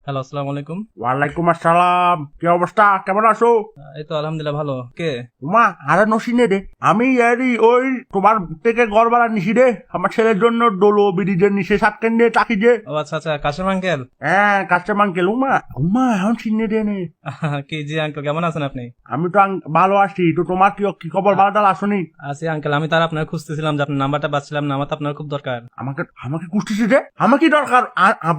Hello, আসসালামু আলাইকুম। ওয়ালাইকুম আসসালাম। কি অবস্থা, কেমন আছো? এই তো আলহামদুলিল্লাহ ভালো। কে? উমা আরে নসিনে রে, আমি এরি ওই তোমার থেকে ঘর ভাড়া নিছি রে, আমার ছেলের জন্য ডোলো ব্রিজের নিচে সাতকেন দিয়ে টাকি যে। ও আচ্ছা আচ্ছা, কাশেম আঙ্কেল। হ্যাঁ কাস্টমার আঙ্কেল। উমা উমা এখন চিনে রে নে। কি জি আঙ্কেল, কেমন আছেন আপনি? আমি তো ভালো আছি, তো তোমার কি কি খবর, ভালো আসনি? আছি আঙ্কেল, আমি তার আপনার খুঁজতেছিলাম যে আপনার নাম্বারটা পাচ্ছিলাম না, আমার তো আপনার খুব দরকার। আমাকে আমাকে কুষ্টিছি রে, আমার কি দরকার?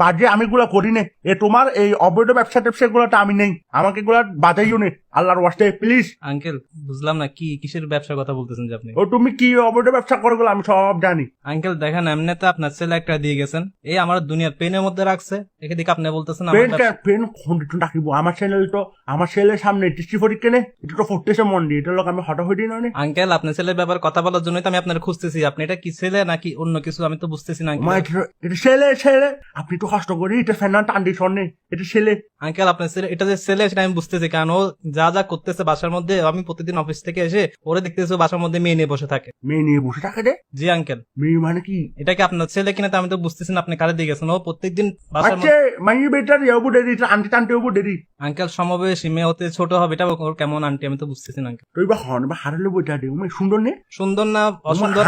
বাজে আমি গুলা করি নে, এ তোমার এই অবৈধ ব্যবসা ট্যাবসা গুলাটা আমি নেই, আমাকে গুলা বাজাইও নে আল্লাহর ওয়াস্তে প্লিজ। আঙ্কেল বুঝলাম না, কি কিসের ব্যবসার কথা বলতেছেন যে আপনি? ও তুমি কি অবৈধ ব্যবসা করে গুলো আমি সব জানি। আঙ্কেল দেখেন, এমনিতে আপনার ছেলে একটা দিয়ে গেছেন, এই আমার দুনিয়ার পেনের মধ্যে রাখছে, একে দিকে আপনি বলতেছেন আমার পেন ব্যবসা। পেন খন্ডিত রাখিব আমার চ্যানেল তো, আমার ছেলের সামনে টিস্টি পরীক্ষা নে, এটা তো ফুটতেছে মন দিয়ে, এটা লোক আমি হঠাৎ হইতে নয়। আঙ্কেল আপনার ছেলের ব্যাপারে কথা বলার জন্যই তো আমি আপনার খুঁজতেছি, আপনি এটা কি ছেলে নাকি অন্য কিছু আমি তো বুঝতেছি না মা আঙ্কেল। এটা ছেলে ছেলে, আপনি তো কষ্ট করি এটা ফ্যান টান্ডি শোনে, এটা ছেলে। আঙ্কেল আপনার ছেলে, এটা যে ছেলে সেটা আমি বুঝতেছি, কারণ ও যা যা করতেছে বাসার মধ্যে, আমি প্রতিদিন অফিস থেকে এসে ওরে দেখতেছি ও বাসার মধ্যে মেয়ে নিয়ে বসে থাকে। মেয়ে নিয়ে বসে থাকে রে? জি আঙ্কেল। মেয়ে মানে কি? এটা কি আপনার ছেলে কিনা তো আমি তো বুঝতেছি না, আপনি কারে দিয়ে গেছেন। ও প্রত্যেকদিন বাসার আচ্ছা মাইয়ে বেটার ইয়াবু দেরি আন্টি টান্টি হবু দেরি। আঙ্কেল সমবয়সী মেয়ে হতে ছোট হবে, এটা ওর কেমন আন্টি আমি তো বুঝতেছি না আঙ্কেল। তুই বা হন বা হারালে বইটা দে, উমে সুন্দর নে। সুন্দর না অসুন্দর?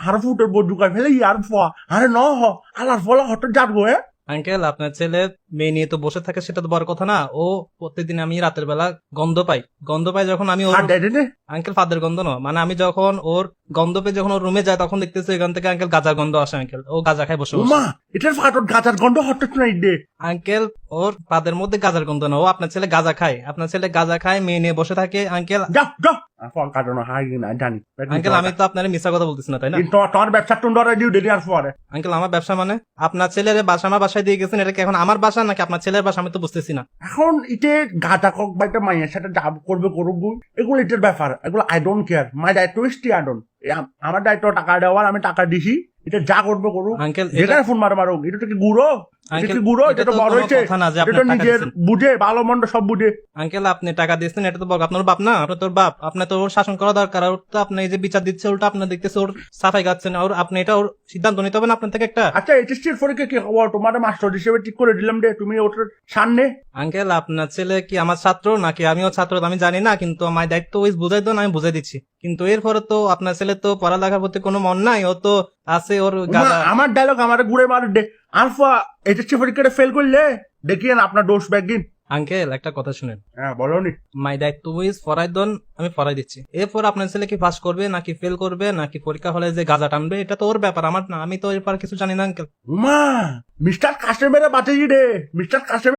হার ফুটের বই ঢুকাই ফেলে ইয়ার ফোয়া আরে ন হ আলার ফলা হঠাৎ যাবো হ্যাঁ। আঙ্কেল আপনার ছেলে মেয়ে নিয়ে তো বসে থাকে, সেটা তো বড় কথা না। ও প্রত্যেকদিন আমি রাতের বেলা গন্ধ পাই যখন আমি ওর, হার দেয় রে। আঙ্কেল ফাদের গন্ধ না, মানে আমি যখন ওর গন্ধ পেয়ে যখন ওর রুমে যায় তখন দেখতেছি এখান থেকে আঙ্কেল গাঁজার গন্ধ আসে। আঙ্কেল ও গাঁজা খায় বসে বসে। উমা এটার ফাটত গাছার গন্ধ হঠাৎ নাই দে। আঙ্কেল ওর পাদের মধ্যে গাঁজার গন্ধ না, ও আপনার ছেলে গাঁজা খায়, আপনার ছেলে গাঁজা খায় মেয়ে নিয়ে বসে থাকে। আঙ্কেল যাও যাও ফল কাটানো হাই না জানি। আঙ্কেল আমি তো আপনার মিথ্যা কথা বলতেছি না, তাই না? তোমার ব্যবসা টুন ধরে দিও দেরি আর পরে। আঙ্কেল আমার ব্যবসা মানে আপনার ছেলের বাসা আমার বাসায় দিয়ে গেছেন, এটা কি এখন আমার বাসা নাকি আপনার ছেলের বাসা আমি তো বুঝতেছি না। এখন ইতে গাঁজা কক বা একটা মাইয়ের সাথে যা করবে করুক, এগুলো ইটের ব্যাপার, এগুলো আই ডোন্ট কেয়ার, মাই দায়িত্ব ইস টি আই ডোন্ট। আমার দায়িত্ব টাকা দেওয়ার, আমি টাকা দিছি, এটা যা করবে করুক। আঙ্কেল যেখানে ফোন মারুক, এটা তো কি গুঁড়ো? এটা আঙ্কেল কি গুঁড়ো? এটা তো বড় কোনো হয়েছে, কথা না যে এটা আপনি তো টাকা নিজের দিচ্ছেন। বুঝে, ভালো মন্দ সব বুঝে। আঙ্কেল আপনি টাকা দিচ্ছেন, এটা তো বড়, আপনার বাপ না, আপনার তোর বাপ, আপনার তো ওর শাসন করা দরকার। ওর তো আপনি এই যে বিচার দিচ্ছে উল্টা আপনার দেখতেছে ওর সাফাই গাচ্ছেন, ওর আপনি এটা ওর সিদ্ধান্ত নিতে হবে না আপনার থেকে একটা। আচ্ছা এইচএসসির পরীক্ষা কি খবর? তোমার মাস্টার হিসেবে ঠিক করে দিলাম রে, তুমি ওটার সামনে। আঙ্কেল আপনার ছেলে কি আমার ছাত্র নাকি আমিও ছাত্র আমি জানি না, কিন্তু আমার দায়িত্ব ওই বুঝাই দেন, আমি বুঝাই দিচ্ছি। কিন্তু এরপরে তো আপনার ছেলে তো পড়ালেখার প্রতি কোনো মন নাই, ও তো আছে ওর গাঁজা। আমার ডায়লগ আমার ঘুরে মার দে। আলফা এইচএসসি পরীক্ষাটা ফেল করলে দেখিয়েন আপনার দোষ ব্যাগিন। আঙ্কেল একটা কথা শুনেন, হ্যাঁ বলো নি। মাই দায়িত্ব উইজ ফরাই দন, আমি ফরাই দিচ্ছি। এরপর আপনার ছেলে কি পাস করবে নাকি ফেল করবে নাকি পরীক্ষা হলে যে গাঁজা টানবে, এটা তো ওর ব্যাপার, আমার না। আমি তো এরপর কিছু জানি না আঙ্কেল। উমা মিস্টার কাশেমের বাঁচেছি রে, মিস্টার কাশেম